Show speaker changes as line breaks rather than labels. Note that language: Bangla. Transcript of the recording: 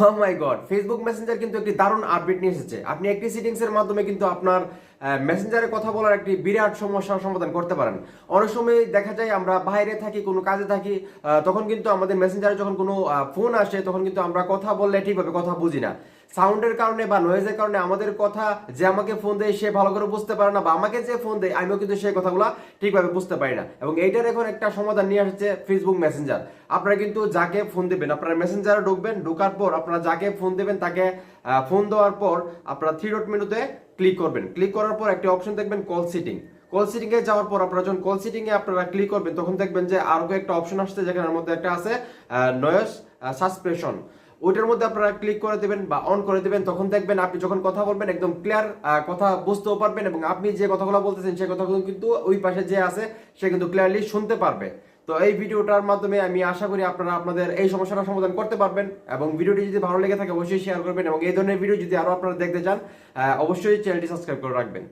ও মাই গড, ফেসবুক মেসেঞ্জার কিন্তু একটি দারুণ আপডেট নিয়ে এসেছে। আপনি একটি সেটিংস এর মাধ্যমে কিন্তু আপনার মেসেঞ্জারে কথা বলার একটি বিরাট সমস্যার সমাধান করতে পারেন। অনেক সময় দেখা যায় আমরা বাইরে থাকি, কোনো কাজে থাকি, তখন কিন্তু আমাদের মেসেঞ্জারে যখন কোনো ফোন আসে তখন কিন্তু আমরা কথা বললে ঠিকভাবে কথা বুঝি না। সাউন্ডের কারণে বা নয়েজের কারণে আমাদের কথা যে আমাকে ফোন দেয় সে ভালো করে বুঝতে পারে না, বা আমাকে যে ফোন দেয় আমিও কিন্তু সেই কথাগুলো ঠিকভাবে বুঝতে পারি না। এবং এইটার এখন একটা সমাধান নিয়ে আসছে ফেসবুক মেসেঞ্জার। আপনারা কিন্তু যাকে ফোন দেবেন, আপনারা মেসেঞ্জারে ঢুকবেন, ঢোকার পর আপনারা যাকে ফোন দেবেন তাকে ফোন দেওয়ার পর আপনারা থ্রি ডট মেনুতে ক্লিক করবেন। ক্লিক করার পর একটা অপশন দেখবেন কল সিটিং। কল সিটিং এ যাওয়ার পর আপনারা যখন কল সিটিং এ আপনারা ক্লিক করবেন তখন দেখবেন যে আরো একটা অপশন আসছে, যেখানের মধ্যে একটা আছে নয়েজ সাসপেনশন। ওইটার মধ্যে আপনারা ক্লিক করে দেবেন বা অন করে দেবেন। তখন দেখবেন আপনি যখন কথা বলবেন একদম ক্লিয়ার কথা বুঝতেও পারবেন, এবং আপনি যে কথাগুলো বলতেছেন সেই কথাগুলো কিন্তু ওই পাশে যে আছে সে কিন্তু ক্লিয়ারলি শুনতে পারবে। তো এই ভিডিওটার মাধ্যমে আমি আশা করি আপনারা আপনাদের এই সমস্যাটা সমাধান করতে পারবেন। এবং ভিডিওটি যদি ভালো লেগে থাকে অবশ্যই শেয়ার করবেন, এবং এই ধরনের ভিডিও যদি আরো আপনারা দেখতে চান অবশ্যই চ্যানেলটি সাবস্ক্রাইব করে রাখবেন।